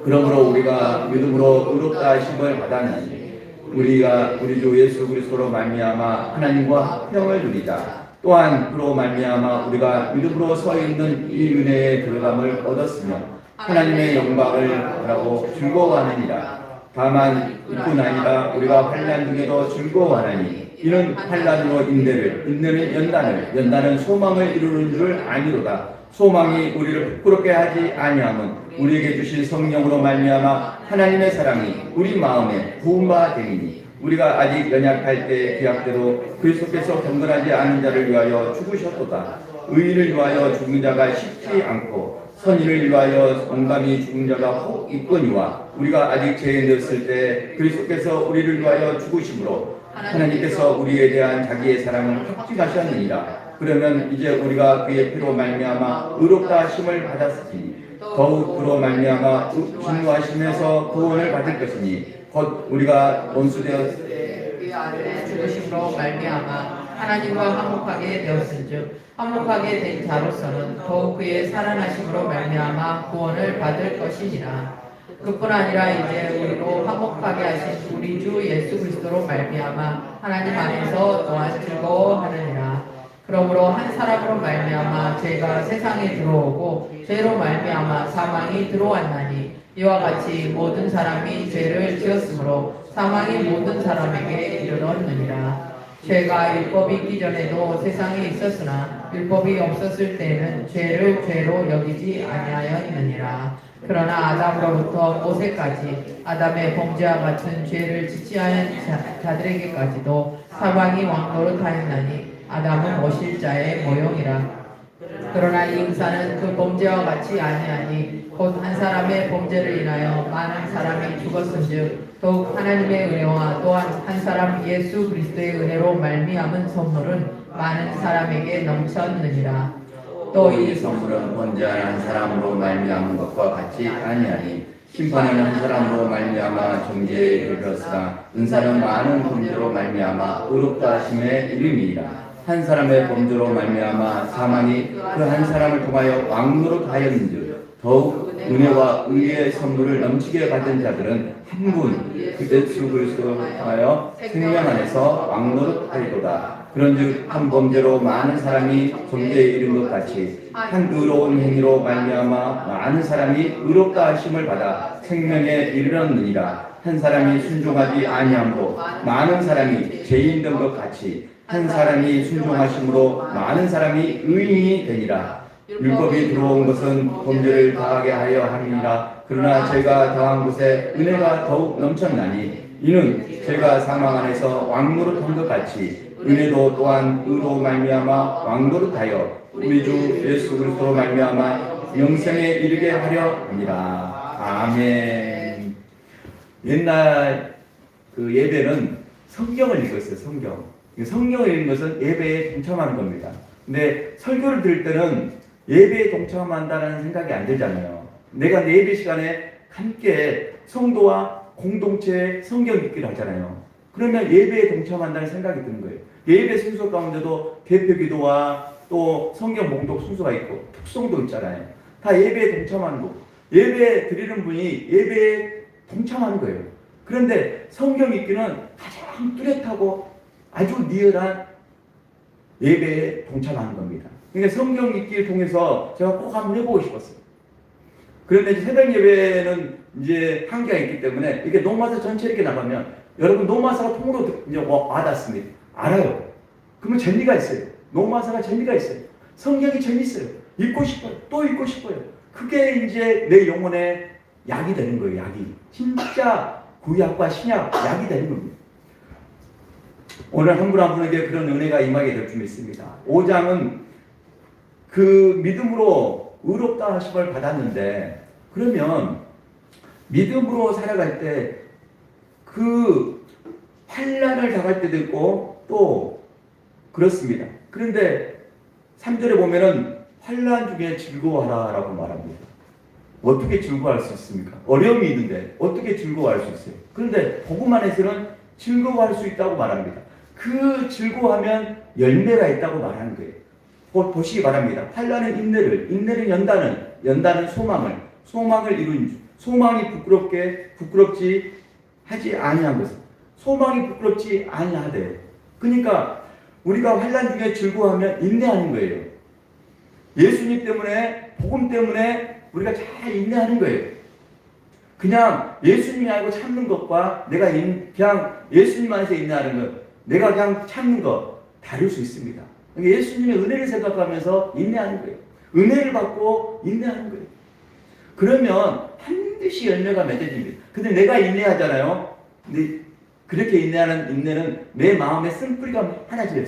그러므로 우리가 믿음으로 의롭다 하심을 받았나니 우리가 우리 주 예수 그리스도로 말미암아 하나님과 화평을 누리자. 또한 그로 말미암아 우리가 믿음으로 서 있는 이 은혜의 들어감을 얻었으며 하나님의 영광을 바라고 즐거워하느니라. 다만 이뿐 아니라 우리가 환난 중에도 즐거워하나니 이는 환난으로 인내를, 인내는 연단을, 연단은 소망을 이루는 줄 아니로다. 소망이 우리를 부끄럽게 하지 아니함은 우리에게 주신 성령으로 말미암아 하나님의 사랑이 우리 마음에 부은 바 되니 우리가 아직 연약할 때 계약대로 그리스도께서 경건하지 않은 자를 위하여 죽으셨도다. 의인을 위하여 죽은 자가 쉽지 않고 선인을 위하여 온감히 죽은 자가 혹 있거니와 우리가 아직 죄에 넣었을 때 그리스도께서 우리를 위하여 죽으심으로 하나님께서 우리에 대한 자기의 사랑을 확증하셨느니라. 그러면 이제 우리가 그의 피로 말미암아 의롭다 하심을 받았으니 더욱 그로 말미암아 진노하심에서 구원을 받을 것이니 곧 우리가 원수되었을 때 그의 아들의 죽으심으로 말미암아 하나님과 화목하게 되었은즉 화목하게 된 자로서는 더욱 그의 살아나심으로 말미암아 구원을 받을 것이니라. 그뿐 아니라 이제 우리로 화목하게 하신 우리 주 예수 그리스도로 말미암아 하나님 안에서 또한 즐거워하느니라. 그러므로 한 사람으로 말미암아 죄가 세상에 들어오고 죄로 말미암아 사망이 들어왔나니 이와 같이 모든 사람이 죄를 지었으므로 사망이 모든 사람에게 이르렀느니라. 죄가 율법이 있기 전에도 세상에 있었으나 율법이 없었을 때에는 죄를 죄로 여기지 아니하였느니라. 그러나 아담으로부터 모세까지 아담의 범죄와 같은 죄를 지지하는 자들에게까지도 사망이 왕노릇하였나니 아담은 모실자의 모형이라. 그러나 이 은사는 그 범죄와 같이 아니하니 곧 한 사람의 범죄를 인하여 많은 사람이 죽었은즉 더욱 하나님의 은혜와 또한 한 사람 예수 그리스도의 은혜로 말미암은 선물은 많은 사람에게 넘쳤느니라. 또 이 선물은 범죄한 한 사람으로 말미암은 것과 같이 아니하니 심판은 한 사람으로 말미암아 정죄에 이르렀으나 은사는 많은 범죄로 말미암아 의롭다 하심의 이름이니라. 한 사람의 범죄로 말미암아 사망이 그 한 사람을 통하여 왕노릇하였는즉 더욱 은혜와 의의 선물을 넘치게 받은 자들은 한 분 예수 그리스도를 통하여 생명 안에서 왕노릇하리로다. 그런즉 한 범죄로 많은 사람이 정죄에 이른 것 같이 한 의로운 행위로 말미암아 많은 사람이 의롭다 하심을 받아 생명에 이르렀느니라. 한 사람이 순종하지 아니함으로 많은 사람이 죄인 된 것 같이 한 사람이 순종하심으로 많은 사람이 의인이 되니라. 율법이 들어온 것은 범죄를 다하게 하려 함이니라. 그러나 죄가 더한 곳에 은혜가 더욱 넘쳤나니 이는 죄가 사망 안에서 왕노릇한 것 같이 은혜도 또한 의로 말미암아 왕노릇하여 우리 주 예수 그리스도로 말미암아 영생에 이르게 하려 합니다. 아멘. 옛날 그 예배는 성경을 읽었어요. 성경을 읽는 것은 예배에 동참하는 겁니다. 근데 설교를 들을 때는 예배에 동참한다는 생각이 안 들잖아요. 내가 내 예배 시간에 함께 성도와 공동체 성경 읽기를 하잖아요. 그러면 예배에 동참한다는 생각이 드는 거예요. 예배 순서 가운데도 대표 기도와 또 성경 봉독 순서가 있고 특송도 있잖아요. 다 예배에 동참하는 거고 예배 드리는 분이 예배에 동참하는 거예요. 그런데 성경 읽기는 가장 뚜렷하고 아주 리얼한 예배에 동참하는 겁니다. 그러니까 성경 읽기를 통해서 제가 꼭 한번 해보고 싶었어요. 그런데 이제 새벽 예배는 이제 한계가 있기 때문에 이렇게 노마사 전체 이렇게 나가면 여러분 노마사가 통으로 이제 와닿습니다. 알아요. 그러면 재미가 있어요. 노마사가 재미가 있어요. 성경이 재미있어요. 읽고 싶어요. 또 읽고 싶어요. 그게 이제 내 영혼의 약이 되는 거예요. 약이. 진짜 구약과 신약 약이 되는 겁니다. 오늘 한 분 한 분에게 그런 은혜가 임하게 될 줄 믿습니다. 5장은 그 믿음으로 의롭다 하심을 받았는데 그러면 믿음으로 살아갈 때 그 환난을 당할 때도 있고 또 그렇습니다. 그런데 3절에 보면은 환난 중에 즐거워하라라고 말합니다. 어떻게 즐거워할 수 있습니까? 어려움이 있는데 어떻게 즐거워할 수 있어요? 그런데 복음 안에서는 즐거워할 수 있다고 말합니다. 그 즐거워하면 열매가 있다고 말하는 거예요. 보시기 바랍니다. 환난은 인내를, 인내는 연단은, 연단은 소망을 이룬 주. 소망이 부끄럽지 하지 아니한 것은 소망이 부끄럽지 아니하되. 그러니까 우리가 환난 중에 즐거워하면 인내하는 거예요. 예수님 때문에, 복음 때문에 우리가 잘 인내하는 거예요. 그냥 예수님이 알고 참는 것과 내가 그냥 예수님 안에서 인내하는 것, 내가 그냥 참는 것 다를 수 있습니다. 예수님의 은혜를 생각하면서 인내하는 거예요. 은혜를 받고 인내하는 거예요. 그러면 반드시 열매가 맺어집니다. 근데 내가 인내하잖아요. 근데 그렇게 인내하는 인내는 내 마음에 쓴뿌리가 많아져요.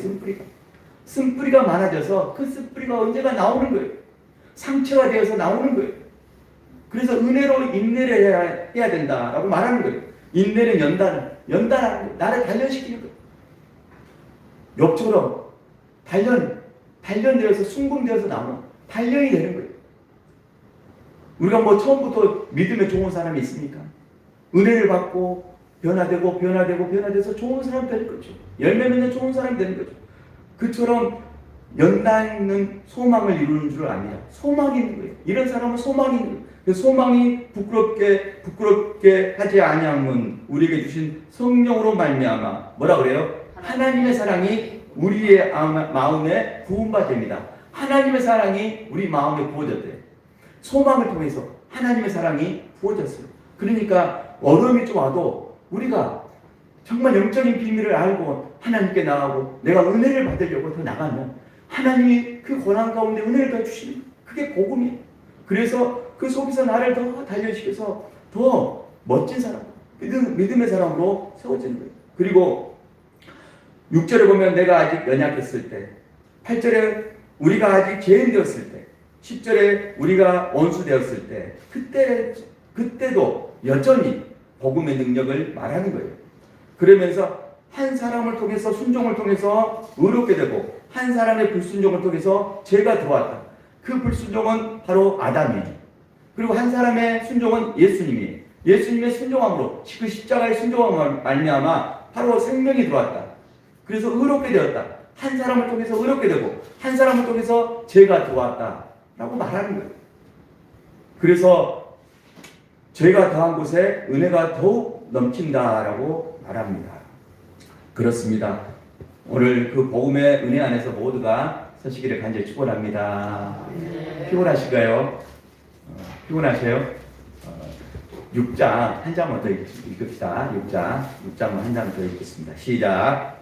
쓴뿌리가 많아져서 그 쓴뿌리가 언제가 나오는 거예요. 상처가 되어서 나오는 거예요. 그래서 은혜로 인내를 해야 된다라고 말하는 거예요. 인내는 연단하는 거예요. 나를 단련시키는 거예요. 욥처럼 단련되어서 순금되어서 나오는 단련이 되는 거예요. 우리가 뭐 처음부터 믿음에 좋은 사람이 있습니까? 은혜를 받고 변화돼서 좋은 사람 되는 거죠. 열매 맺는 좋은 사람이 되는 거죠. 그처럼 연단은 소망을 이루는 줄 압니다. 소망이 있는 거예요. 이런 사람은 소망이 있는 거예요. 그 소망이 부끄럽게 하지 아니함은 우리에게 주신 성령으로 말미암아 뭐라 그래요? 하나님의 사랑이 우리의 마음에 부은 바 됩니다. 하나님의 사랑이 우리 마음에 부어졌대요. 소망을 통해서 하나님의 사랑이 부어졌어요. 그러니까 어려움이 좀 와도 우리가 정말 영적인 비밀을 알고 하나님께 나가고 내가 은혜를 받으려고 더 나가면 하나님이 그 고난 가운데 은혜를 더 주시는 그게 복음이에요. 그래서 그 속에서 나를 더 단련시켜서 더 멋진 사람, 믿음의 사람으로 세워지는 거예요. 그리고 6절에 보면 내가 아직 연약했을 때, 8절에 우리가 아직 죄인 되었을 때, 10절에 우리가 원수 되었을 때, 그때도 여전히 복음의 능력을 말하는 거예요. 그러면서 한 사람을 통해서 순종을 통해서 의롭게 되고 한 사람의 불순종을 통해서 죄가 들어왔다. 그 불순종은 바로 아담이에요. 그리고 한 사람의 순종은 예수님이에요. 예수님의 순종함으로 그 십자가의 순종함으로 말미암아 바로 생명이 들어왔다. 그래서 의롭게 되었다. 한 사람을 통해서 의롭게 되고 한 사람을 통해서 죄가 들어왔다 라고 말하는 거예요. 그래서 죄가 더한 곳에 은혜가 더욱 넘친다라고 말합니다. 그렇습니다. 오늘 그 복음의 은혜 안에서 모두가 서시기를 간절히 축원합니다. 피곤하실까요? 피곤하세요? 6장 한 장만 더 읽읍시다. 6장 한 장 더 읽겠습니다. 시작.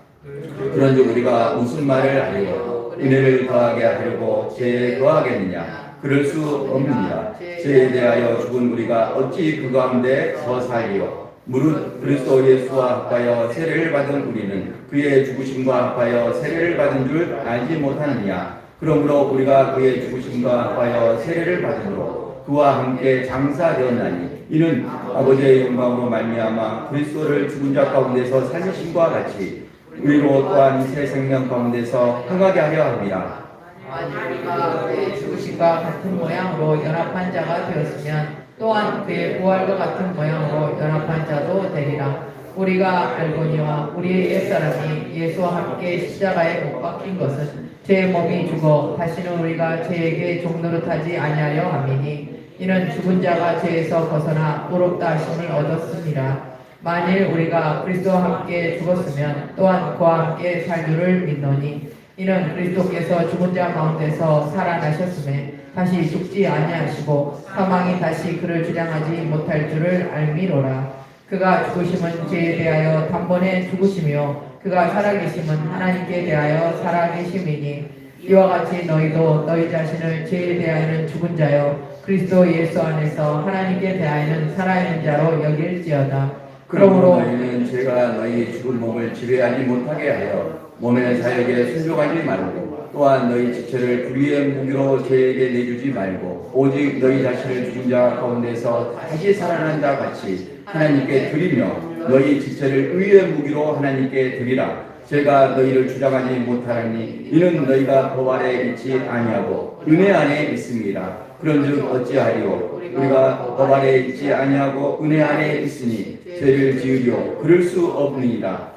그런즉 우리가 무슨 말을 하려고 은혜를 더하게 하려고 죄에 더하겠느냐? 그럴 수 없느니라. 죄에 대하여 죽은 우리가 어찌 그 가운데 더 살리요? 무릇 그리스도 예수와 합하여 세례를 받은 우리는 그의 죽으심과 합하여 세례를 받은 줄 알지 못하느냐? 그러므로 우리가 그의 죽으심과 합하여 세례를 받음으로 그와 함께 장사되었나니 이는 아버지의 영광으로 말미암아 그리스도를 죽은 자 가운데서 살리심과 같이 우리로 또한 새 생명 가운데서 흥하게 하려 합니다. 만일 우리가 그의 죽으심과 같은 모양으로 연합한 자가 되었으면 또한 그의 부활과 같은 모양으로 연합한 자도 되리라. 우리가 알거니와 우리의 옛사람이 예수와 함께 십자가에 못 박힌 것은 제 몸이 죽어 다시는 우리가 죄에게 종노릇하지 아니하려 함이니 이는 죽은 자가 죄에서 벗어나 의롭다 하심을 얻었습니다. 만일 우리가 그리스도와 함께 죽었으면 또한 그와 함께 살기를 믿노니 이는 그리스도께서 죽은 자 가운데서 살아나셨음에 다시 죽지 아니하시고 사망이 다시 그를 주장하지 못할 줄을 알미로라. 그가 죽으심은 죄에 대하여 단번에 죽으시며 그가 살아계심은 하나님께 대하여 살아계심이니 이와 같이 너희도 너희 자신을 죄에 대하여는 죽은 자요 그리스도 예수 안에서 하나님께 대하여는 살아있는 자로 여길지어다. 그러므로 너희는 죄가 너희 죽은 몸을 지배하지 못하게 하여 몸의 자욕에 순종하지 말고 또한 너희 지체를 불의의 무기로 죄에게 내주지 말고 오직 너희 자신을 죽은 자 가운데서 다시 살아난 자 같이 하나님께 드리며 너희 지체를 의의 무기로 하나님께 드리라. 제가 너희를 주장하지 못하라니 이는 너희가 법 아래 있지 아니하고 은혜 안에 있습니다. 그런즉 어찌하리요? 우리가 법 아래에 있지 아니하고 은혜 아래에 있으니 죄를 지으리요 그럴 수 없느니라.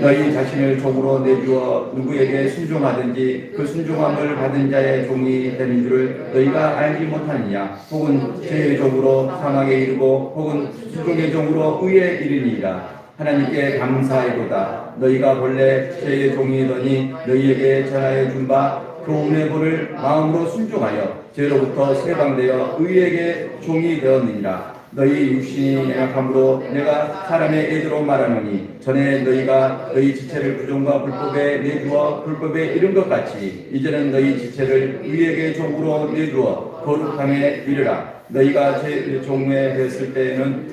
너희 자신을 종으로 내주어 누구에게 순종하든지 그 순종함을 받은 자의 종이 되는 줄을 너희가 알지 못하느냐? 혹은 죄의 종으로 사망에 이르고 혹은 순종의 종으로 의에 이르니라. 하나님께 감사하도다. 너희가 본래 죄의 종이더니 너희에게 전하여 준 바 교훈의 본을 마음으로 순종하여 죄로부터 해방되어 의에게 종이 되었느니라. 너희 육신이 연약함으로 내가 사람의 애대로 말하노니 전에 너희가 너희 지체를 부정과 불법에 내주어 불법에 이른 것 같이 이제는 너희 지체를 의에게 종으로 내주어 거룩함에 이르라. 너희가 제 종에 됐을 때에는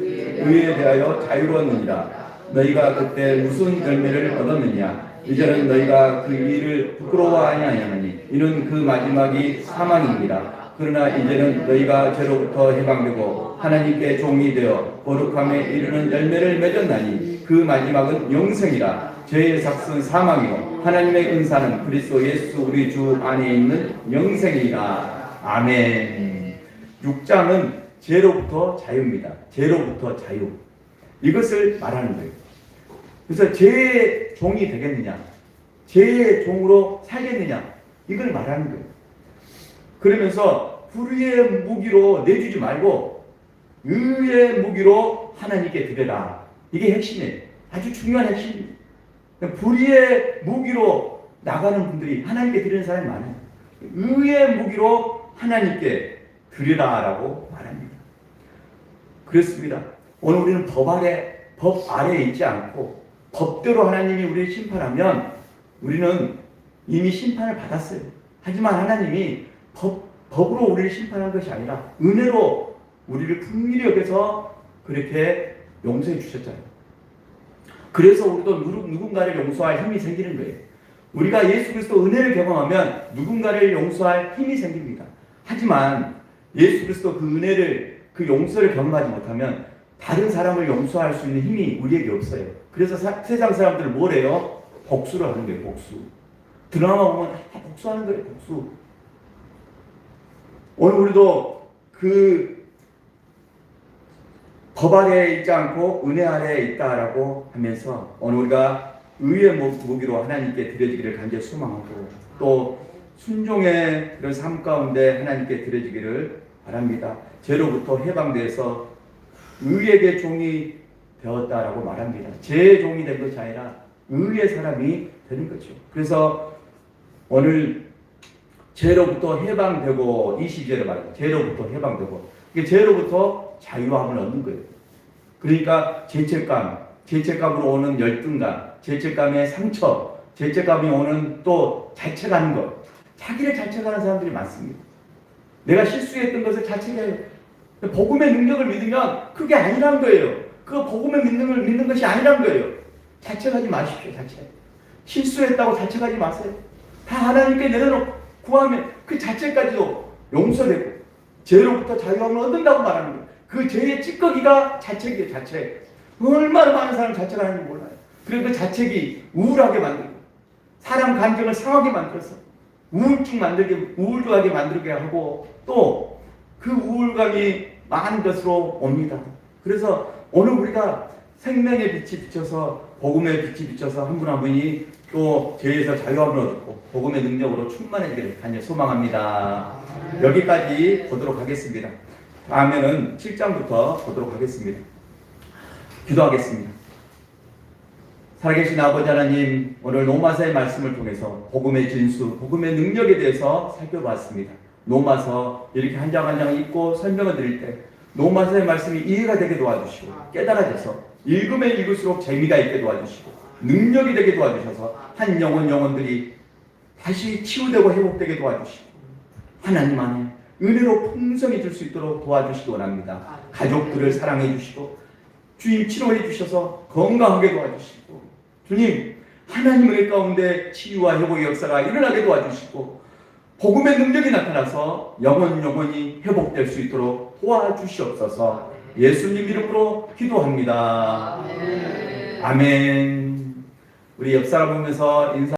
의에 대하여 자유로웠느니라. 너희가 그때 무슨 열매를 얻었느냐? 이제는 너희가 그 일을 부끄러워하지 아니하나니 이는 그 마지막이 사망입니다. 그러나 이제는 너희가 죄로부터 해방되고 하나님께 종이 되어 거룩함에 이르는 열매를 맺었나니 그 마지막은 영생이라. 죄의 삭은 사망이요 하나님의 은사는 그리스도 예수 우리 주 안에 있는 영생이라. 아멘. 6장은 죄로부터 자유입니다. 죄로부터 자유. 이것을 말하는 거예요. 그래서 죄의 종이 되겠느냐, 죄의 종으로 살겠느냐, 이걸 말하는 거예요. 그러면서 불의의 무기로 내주지 말고 의의 무기로 하나님께 드려라. 이게 핵심이에요. 아주 중요한 핵심입니다. 불의의 무기로 나가는 분들이 하나님께 드리는 사람이 많아요. 의의 무기로 하나님께 드리라라고 말합니다. 그렇습니다. 오늘 우리는 법 아래에 있지 않고 법대로 하나님이 우리를 심판하면 우리는 이미 심판을 받았어요. 하지만 하나님이 법으로 우리를 심판한 것이 아니라 은혜로 우리를 풍일히 여겨서 그렇게 용서해 주셨잖아요. 그래서 우리도 누군가를 용서할 힘이 생기는 거예요. 우리가 예수 그리스도 은혜를 경험하면 누군가를 용서할 힘이 생깁니다. 하지만 예수 그리스도 그 은혜를, 그 용서를 경험하지 못하면 다른 사람을 용서할 수 있는 힘이 우리에게 없어요. 그래서 세상 사람들은 뭘 해요? 복수를 하는 거예요. 복수. 드라마 보면 복수하는 거예요. 복수. 오늘 우리도 그 법 아래에 있지 않고 은혜 아래에 있다라고 하면서 오늘 우리가 의의 무기로 하나님께 드려지기를 간절히 소망하고 또 순종의 그런 삶 가운데 하나님께 드려지기를 바랍니다. 죄로부터 해방돼서 의에게 종이 되었다라고 말합니다. 죄의 종이 된 것이 아니라 의의 사람이 되는 거죠. 그래서 오늘 죄로부터 해방되고 22절에 말합니다. 죄로부터 해방되고 이게 죄로부터 자유함을 얻는 거예요. 그러니까 죄책감으로 오는 열등감, 죄책감의 상처, 죄책감이 오는 또 자책하는 것, 자기를 자책하는 사람들이 많습니다. 내가 실수했던 것을 자책해요. 복음의 능력을 믿으면 그게 아니란 거예요. 그 복음의 능력을 믿는 것이 아니란 거예요. 자책하지 마십시오. 자책. 실수했다고 자책하지 마세요. 다 하나님께 내려놓고 구하면 그 자책까지도 용서되고 죄로부터 자유함을 얻는다고 말하는 거예요. 그 죄의 찌꺼기가 자책이에요. 자책. 얼마나 많은 사람이 자책하는지 몰라요. 그리고 그 자책이 우울하게 만들고 사람 감정을 상하게 만들어서 우울하게 만들게 하고 또 그 우울감이 많은 것으로 옵니다. 그래서 오늘 우리가 생명의 빛이 비쳐서 복음의 빛이 비쳐서 한 분 한 분이 또 죄에서 자유함을 얻고 복음의 능력으로 충만해지기를 간절히 소망합니다. 여기까지 보도록 하겠습니다. 다음에는 7장부터 보도록 하겠습니다. 기도하겠습니다. 살아계신 아버지 하나님, 오늘 로마서의 말씀을 통해서 복음의 진수, 복음의 능력에 대해서 살펴봤습니다. 로마서 이렇게 한 장 한 장 읽고 설명을 드릴 때 로마서의 말씀이 이해가 되게 도와주시고 깨달아져서 읽으면 읽을수록 재미가 있게 도와주시고 능력이 되게 도와주셔서 한 영혼들이 다시 치유되고 회복되게 도와주시고 하나님 안에 은혜로 풍성해질 수 있도록 도와주시기 원합니다. 가족들을 사랑해 주시고 주님 치료해 주셔서 건강하게 도와주시고 주님 하나님 은혜 가운데 치유와 회복의 역사가 일어나게 도와주시고 복음의 능력이 나타나서 영원히 회복될 수 있도록 도와주시옵소서. 예수님 이름으로 기도합니다. 아멘. 우리 옆 사람 보면서 인사